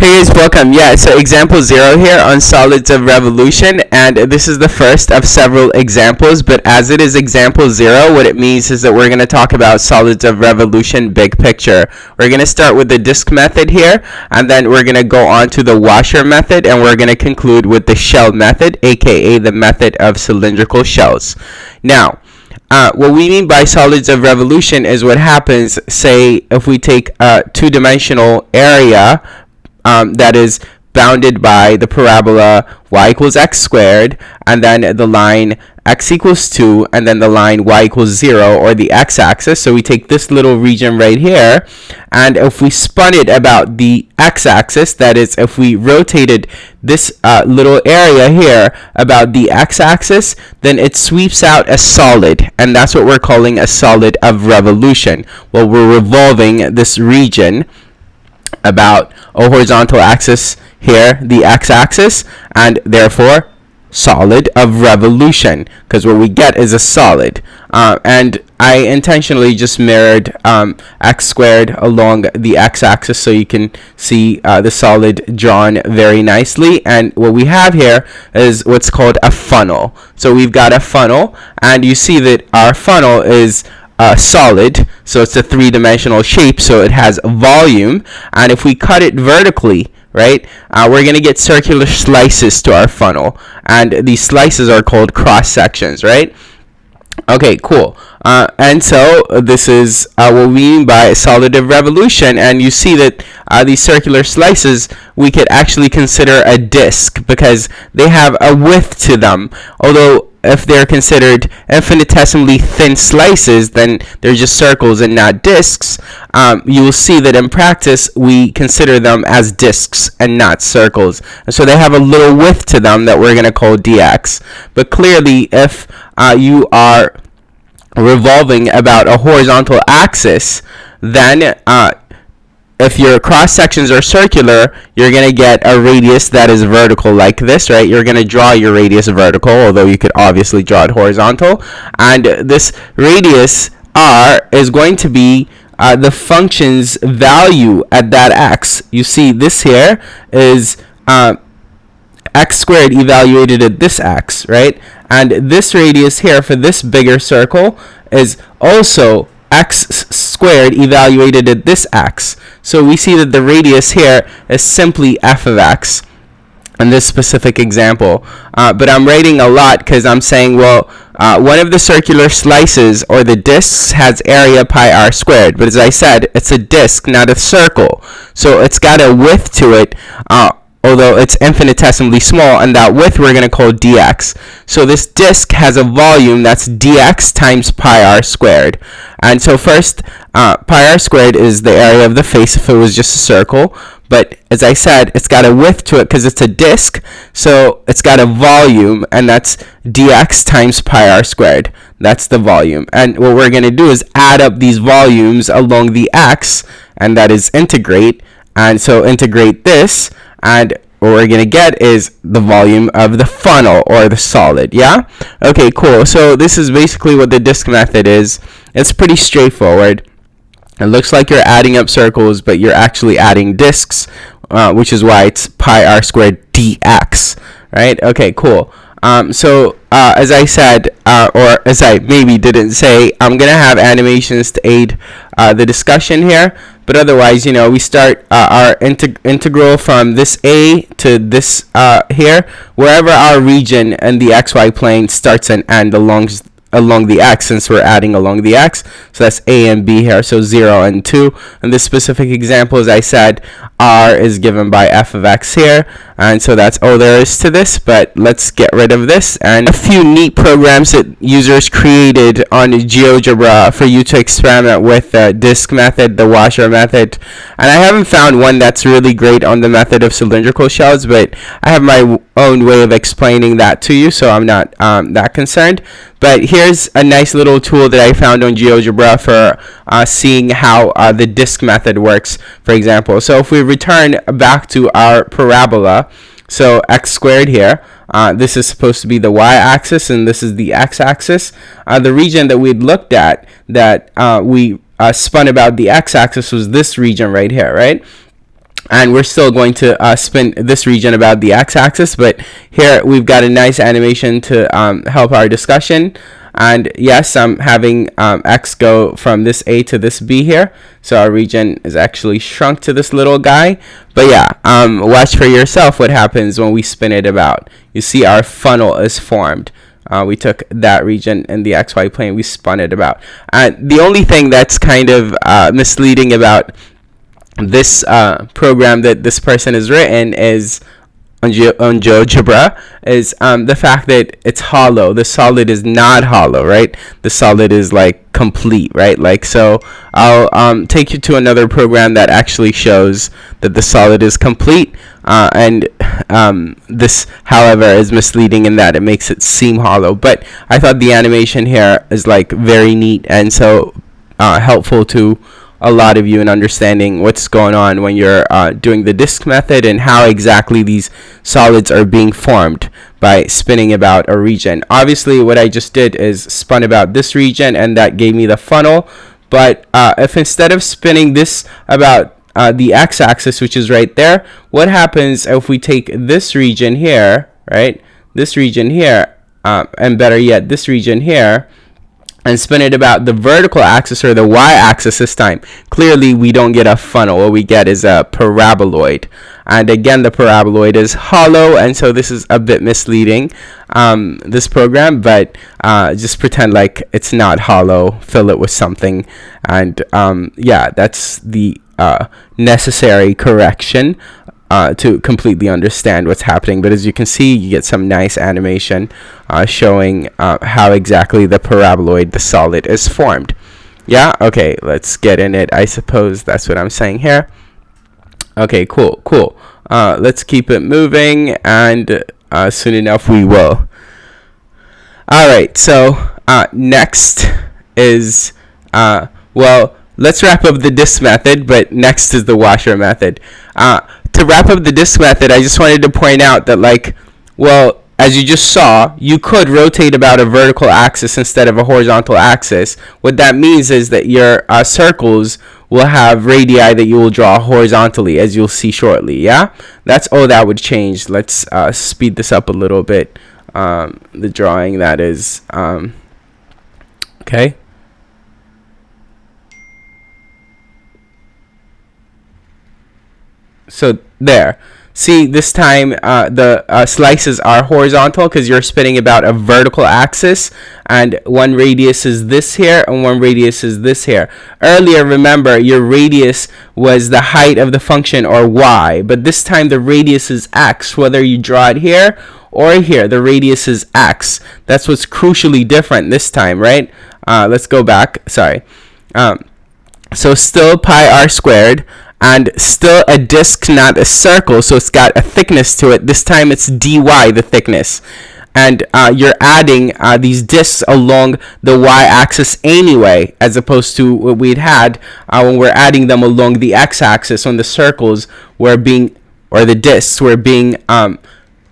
Hey guys, welcome. Yeah, so example 0 here on solids of revolution, and this is the first of several examples, but as it is example 0, what it means is that we're going to talk about solids of revolution big picture. We're going to start with the disk method here, and then we're going to go on to the washer method, and we're going to conclude with the shell method, aka the method of cylindrical shells. Now, what we mean by solids of revolution is what happens, say, if we take a two-dimensional area that is bounded by the parabola y equals x squared, and then the line x equals 2, and then the line y equals 0, or the x-axis. So we take this little region right here, and if we spun it about the x-axis, that is, if we rotated this little area here about the x-axis, then it sweeps out a solid, and that's what we're calling a solid of revolution. Well, we're revolving this region about a horizontal axis here, the x-axis, and therefore solid of revolution, because what we get is a solid. And I intentionally just mirrored x squared along the x-axis so you can see the solid drawn very nicely. And what we have here is what's called a funnel. So we've got a funnel, and you see that our funnel is solid, so it's a three-dimensional shape, so it has volume, and if we cut it vertically, right, we're going to get circular slices to our funnel, and these slices are called cross sections, right? Okay, cool. And so this is what we mean by solid of revolution, and you see that these circular slices we could actually consider a disk because they have a width to them, although if they're considered infinitesimally thin slices, then they're just circles and not discs. You will see that in practice we consider them as discs and not circles, and so they have a little width to them that we're going to call dx. But clearly, if you are revolving about a horizontal axis, then if your cross sections are circular, you're going to get a radius that is vertical like this, right? You're going to draw your radius vertical, although you could obviously draw it horizontal. And this radius r is going to be the function's value at that x. You see this here is x squared evaluated at this x, right? And this radius here for this bigger circle is also x squared evaluated at this x. So we see that the radius here is simply f of x in this specific example. But I'm writing a lot because I'm saying, well, one of the circular slices or the discs has area pi r squared. But as I said, it's a disk, not a circle. So it's got a width to it, although it's infinitesimally small, and that width we're going to call dx. So this disk has a volume that's dx times pi r squared. And so first, pi r squared is the area of the face if it was just a circle. But as I said, it's got a width to it because it's a disk, so it's got a volume, and that's dx times pi r squared. That's the volume. And what we're going to do is add up these volumes along the x, and that is integrate. And so integrate this, and what we're going to get is the volume of the funnel or the solid, yeah? Okay, cool. So this is basically what the disk method is. It's pretty straightforward. It looks like you're adding up circles, but you're actually adding disks, which is why it's pi r squared dx, right? Okay, cool. So as I said, or as I maybe didn't say, I'm going to have animations to aid the discussion here. But otherwise, you know, we start our integral from this a to this here, wherever our region in the xy plane starts and ends along the x, since we're adding along the x. So that's a and b here, so 0 and 2. In this specific example, as I said, r is given by f of x here, and so that's all there is to this. But let's get rid of this, and a few neat programs that users created on GeoGebra for you to experiment with the disk method, the washer method. And I haven't found one that's really great on the method of cylindrical shells, but I have my own way of explaining that to you, so I'm not that concerned. But here's a nice little tool that I found on GeoGebra for seeing how the disk method works, for example. So if we return back to our parabola, so x squared here, this is supposed to be the y-axis, and this is the x-axis. The region that we'd looked at that we spun about the x-axis was this region right here, right? and we're still going to spin this region about the x-axis, but here we've got a nice animation to help our discussion. And yes, I'm having x go from this A to this B here, so our region is actually shrunk to this little guy. But yeah, watch for yourself what happens when we spin it about. You see our funnel is formed. We took that region in the XY plane, we spun it about. The only thing that's kind of misleading about this program that this person has written is on GeoGebra is the fact that it's hollow. The solid is not hollow, right? The solid is like complete, right? Like, so I'll take you to another program that actually shows that the solid is complete, and this, however, is misleading in that it makes it seem hollow. But I thought the animation here is like very neat and so helpful to a lot of you in understanding what's going on when you're doing the disk method and how exactly these solids are being formed by spinning about a region. Obviously, what I just did is spun about this region, and that gave me the funnel. But if instead of spinning this about the x-axis, which is right there, what happens if we take this region here, right? This region here, and better yet, this region here, and spin it about the vertical axis or the y-axis this time. Clearly, we don't get a funnel. What we get is a paraboloid. And again, the paraboloid is hollow, and so this is a bit misleading, this program, but just pretend like it's not hollow, fill it with something, and yeah, that's the necessary correction to completely understand what's happening. But as you can see, you get some nice animation showing how exactly the paraboloid, the solid, is formed. Yeah, okay, let's get in it. I suppose that's what I'm saying here. Okay, cool. Let's keep it moving, and soon enough we will. Alright, so next is, well, let's wrap up the disk method, but next is the washer method. To wrap up the disk method, I just wanted to point out that, like, well, as you just saw, you could rotate about a vertical axis instead of a horizontal axis. What that means is that your circles will have radii that you will draw horizontally, as you'll see shortly. Yeah, that's all that would change. Let's speed this up a little bit. The drawing, that is. Okay. So there. See, this time the slices are horizontal because you're spinning about a vertical axis, and one radius is this here and one radius is this here. Earlier, remember, your radius was the height of the function, or y, but this time the radius is x. Whether you draw it here or here, the radius is x. That's what's crucially different this time, right? Let's go back. Sorry. So still pi r squared, and still a disk, not a circle, so it's got a thickness to it. This time it's dy, the thickness. And you're adding these disks along the y-axis anyway, as opposed to what we'd had when we're adding them along the x-axis, when the circles were being, or the disks were being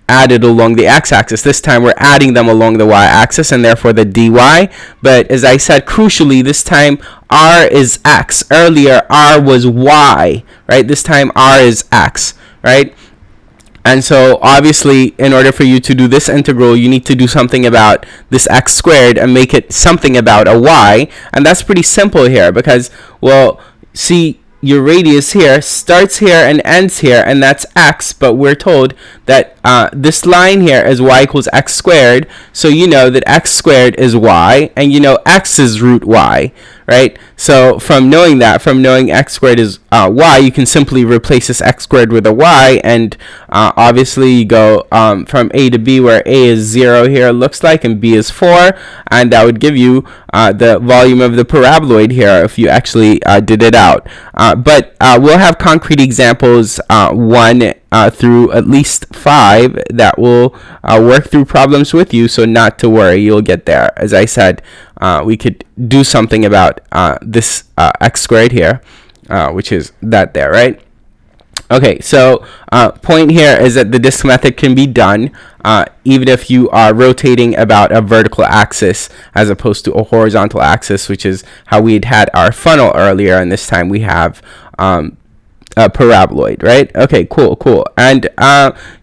added along the x-axis. This time we're adding them along the y-axis, and therefore the dy. But as I said, crucially, this time r is x. Earlier r was y, right? This time r is x, right? And so obviously, in order for you to do this integral, you need to do something about this x squared and make it something about a y. And that's pretty simple here because, well, see, your radius here starts here and ends here, and that's x, but we're told that this line here is y equals x squared, so you know that x squared is y, and you know x is root y, right? So from knowing that, from knowing x squared is y, you can simply replace this x squared with a y, and obviously you go from a to b, where a is 0 here, it looks like, and b is 4, and that would give you the volume of the paraboloid here if you actually did it out. But we'll have concrete examples 1 through at least 5 that will work through problems with you, so not to worry, you'll get there. As I said, we could do something about this x squared here, which is that there, right? Okay, so point here is that the disk method can be done even if you are rotating about a vertical axis as opposed to a horizontal axis, which is how we had our funnel earlier, and this time we have paraboloid, right? Okay, cool. And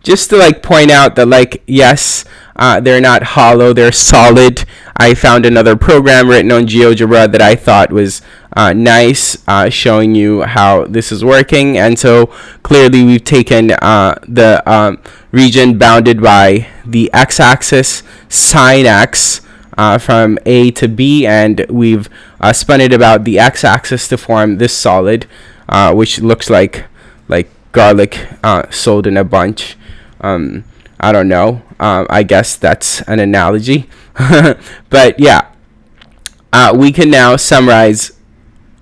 just to like point out that, like, yes, they're not hollow, they're solid. I found another program written on GeoGebra that I thought was nice, showing you how this is working. And so clearly we've taken the region bounded by the x-axis sine x from A to B, and we've spun it about the x-axis to form this solid, which looks like garlic sold in a bunch. I don't know. I guess that's an analogy. But yeah, we can now summarize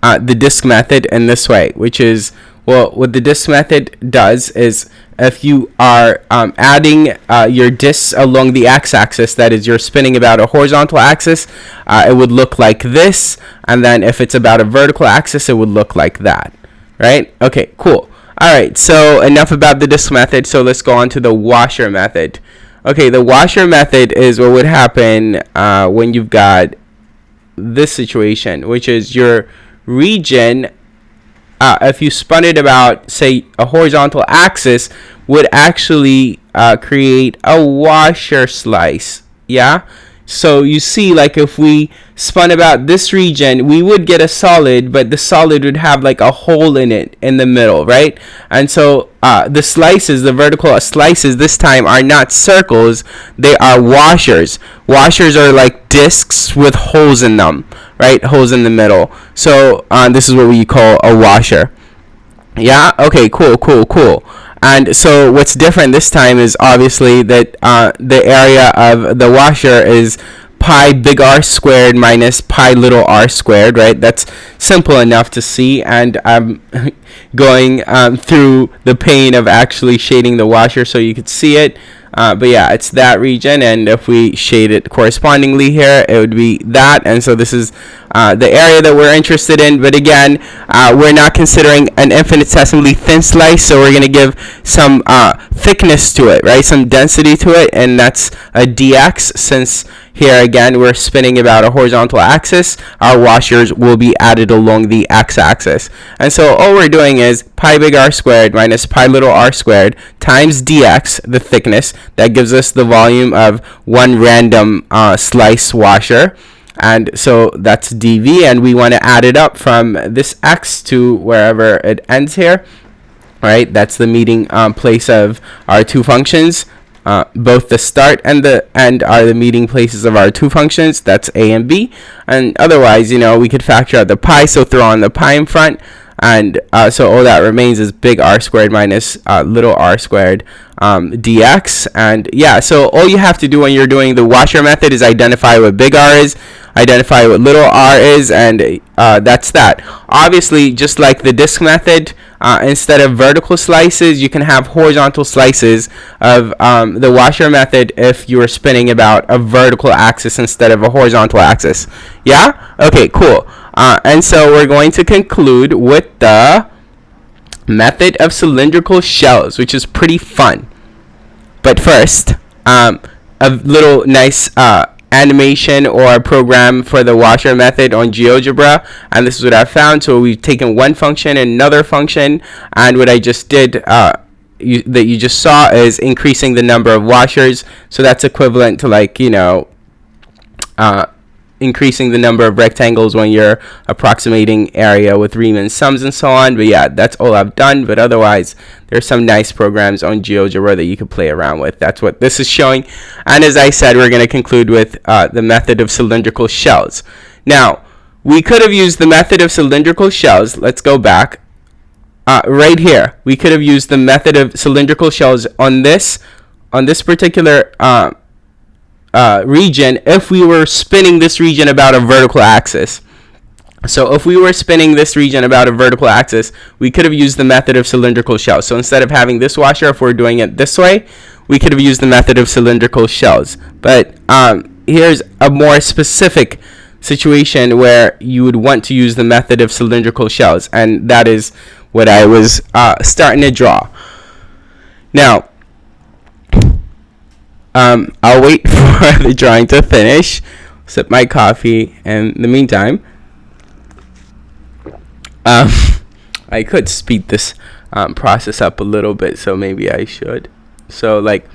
the disk method in this way, which is, well, what the disk method does is, if you are adding your disks along the x-axis, that is, you're spinning about a horizontal axis, it would look like this. And then if it's about a vertical axis, it would look like that, right? Okay, cool. All right, so enough about the disk method. So let's go on to the washer method. Okay, the washer method is what would happen when you've got this situation, which is your region, if you spun it about, say, a horizontal axis, would actually create a washer slice. Yeah, so you see, like, if we spun about this region, we would get a solid, but the solid would have like a hole in it in the middle, right? And so the slices, the vertical slices this time, are not circles, they are washers. Washers are like discs with holes in them, right? Holes in the middle. So this is what we call a washer. Yeah, okay, cool. And so what's different this time is obviously that the area of the washer is pi big R squared minus pi little r squared, right? That's simple enough to see, and I'm going through the pain of actually shading the washer so you could see it. But yeah, it's that region, and if we shade it correspondingly here, it would be that. And so this is the area that we're interested in. But again, we're not considering an infinitesimally thin slice, so we're going to give some thickness to it, right? Some density to it, and that's a dx. Since here again we're spinning about a horizontal axis, our washers will be added along the x-axis. And so all we're doing is pi big R squared minus pi little r squared times dx, the thickness. That gives us the volume of one random slice washer. And so that's dv, and we want to add it up from this x to wherever it ends here, right? That's the meeting place of our two functions. Both the start and the end are the meeting places of our two functions. That's a and b. And otherwise, you know, we could factor out the pi, so throw on the pi in front. And so all that remains is big R squared minus little r squared dx. And yeah, so all you have to do when you're doing the washer method is identify what big R is, identify what little r is, and that's that. Obviously, just like the disk method, instead of vertical slices, you can have horizontal slices of the washer method if you were spinning about a vertical axis instead of a horizontal axis. Yeah? Okay, cool. And so we're going to conclude with the method of cylindrical shells, which is pretty fun. But first, a little nice animation or program for the washer method on GeoGebra, and this is what I found. So we've taken one function and another function, and what I just did that you just saw is increasing the number of washers. So that's equivalent to, like, you know, increasing the number of rectangles when you're approximating area with Riemann sums and so on. But yeah, that's all I've done. But otherwise, there's some nice programs on GeoGebra that you can play around with. That's what this is showing. And as I said, we're going to conclude with the method of cylindrical shells. Now, we could have used the method of cylindrical shells. Let's go back. Right here, we could have used the method of cylindrical shells on this particular region if we were spinning this region about a vertical axis. So if we were spinning this region about a vertical axis, we could have used the method of cylindrical shells. So instead of having this washer, if we're doing it this way, we could have used the method of cylindrical shells. But here's a more specific situation where you would want to use the method of cylindrical shells, and that is what I was starting to draw. Now, I'll wait for the drawing to finish, sip my coffee, and in the meantime, I could speed this process up a little bit, so maybe I should. So like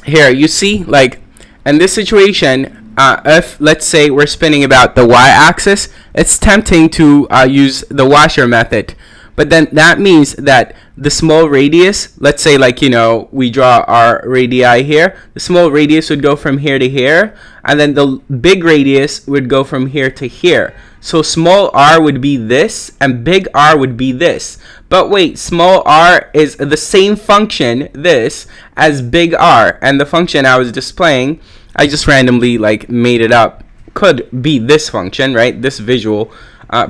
here you see, like in this situation, if let's say we're spinning about the y-axis, it's tempting to use the washer method, but then that means that the small radius, let's say like, you know, we draw our radii here, the small radius would go from here to here, and then the big radius would go from here to here. So small r would be this and big R would be this. But wait, small r is the same function, this, as big R, and the function I was displaying, I just randomly like made it up, could be this function, right? This visual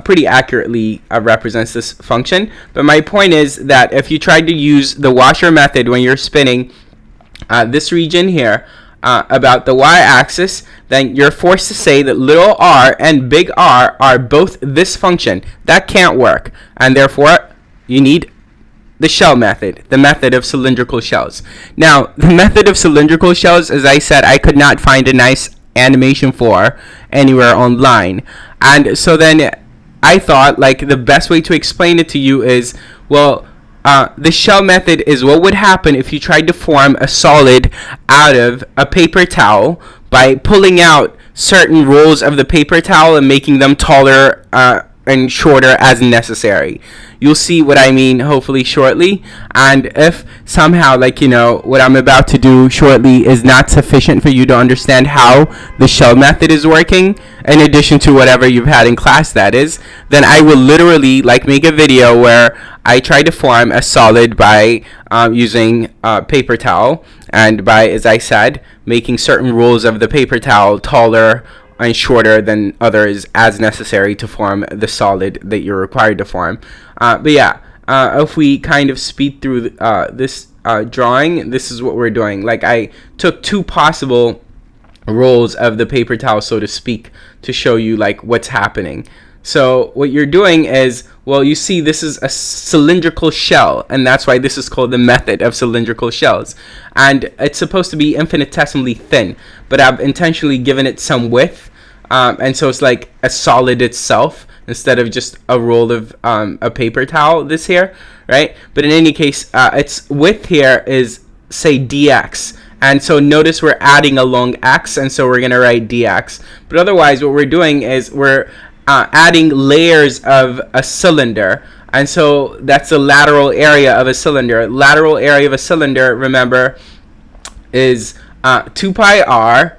pretty accurately represents this function. But my point is that if you try to use the washer method when you're spinning this region here about the y-axis, then you're forced to say that little r and big R are both this function. That can't work, and therefore you need the shell method, the method of cylindrical shells. Now, the method of cylindrical shells, as I said, I could not find a nice animation for anywhere online. And so then I thought like the best way to explain it to you is, well, the shell method is what would happen if you tried to form a solid out of a paper towel by pulling out certain rolls of the paper towel and making them taller and shorter as necessary. You'll see what I mean hopefully shortly. And if somehow, like, you know, what I'm about to do shortly is not sufficient for you to understand how the shell method is working, in addition to whatever you've had in class, that is, then I will literally like make a video where I try to form a solid by using paper towel, and by, as I said, making certain rolls of the paper towel taller and shorter than others as necessary to form the solid that you're required to form. But yeah, if we kind of speed through this drawing, this is what we're doing. Like, I took two possible rolls of the paper towel, so to speak, to show you like what's happening. So what you're doing is, well, you see this is a cylindrical shell, and that's why this is called the method of cylindrical shells. And it's supposed to be infinitesimally thin, but I've intentionally given it some width, and so it's like a solid itself instead of just a roll of a paper towel, this here, right? But in any case, its width here is, say, dx. And so notice we're adding along x, and so we're going to write dx. But otherwise, what we're doing is we're adding layers of a cylinder, and so that's the lateral area of a cylinder. Lateral area of a cylinder, remember, is 2 pi r.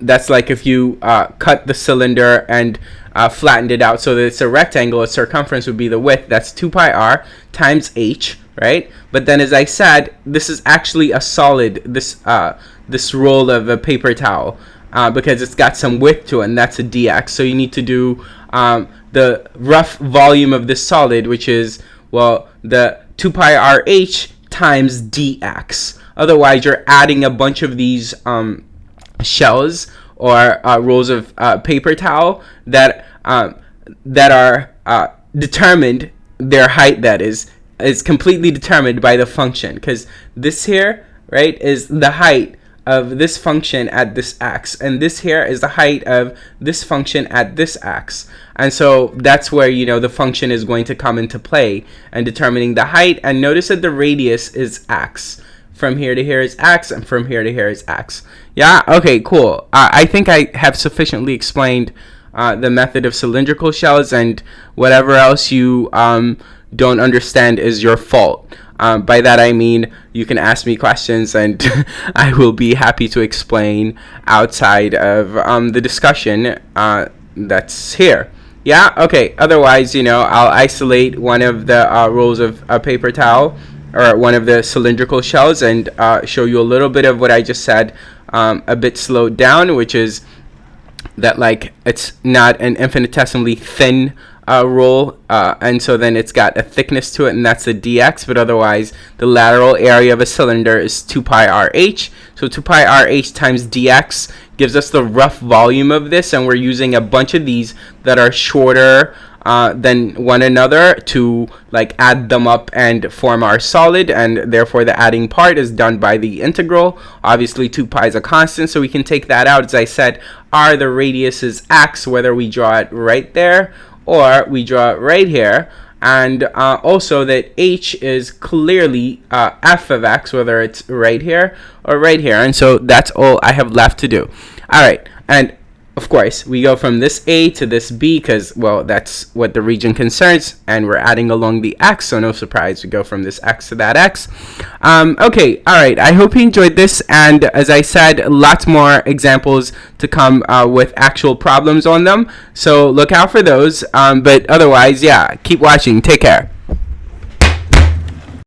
That's like if you cut the cylinder and flattened it out so that it's a rectangle, its circumference would be the width. That's 2 pi r times h, right? But then, as I said, this is actually a solid, this roll of a paper towel, because it's got some width to it, and that's a dx. So you need to do the rough volume of this solid, which is, well, the 2 pi r h times dx. Otherwise, you're adding a bunch of these shells or rolls of paper towel that are determined, their height, that is completely determined by the function, because this here, right, is the height of this function at this x, and this here is the height of this function at this x. And so that's where, you know, the function is going to come into play and determining the height. And notice that the radius is x. From here to here is x, and from here to here is x. Yeah, okay, cool. I think I have sufficiently explained the method of cylindrical shells, and whatever else you don't understand is your fault. By that I mean you can ask me questions, and I will be happy to explain outside of the discussion that's here. Yeah, okay. Otherwise, you know, I'll isolate one of the rolls of a paper towel, or one of the cylindrical shells, and show you a little bit of what I just said, a bit slowed down, which is that, like, it's not an infinitesimally thin roll, and so then it's got a thickness to it, and that's the dx. But otherwise, the lateral area of a cylinder is 2 pi rh. So 2 pi rh times dx gives us the rough volume of this, and we're using a bunch of these that are shorter than one another to like add them up and form our solid, and therefore the adding part is done by the integral. Obviously 2 pi is a constant, so we can take that out. As I said, r, the radius is x, whether we draw it right there or we draw it right here, and also that h is clearly f of x, whether it's right here or right here. And so that's all I have left to do. All right, and of course, we go from this A to this B because, well, that's what the region concerns, and we're adding along the X, so no surprise, we go from this X to that X. Okay, all right, I hope you enjoyed this, and as I said, lots more examples to come with actual problems on them, so look out for those, but otherwise, yeah, keep watching. Take care.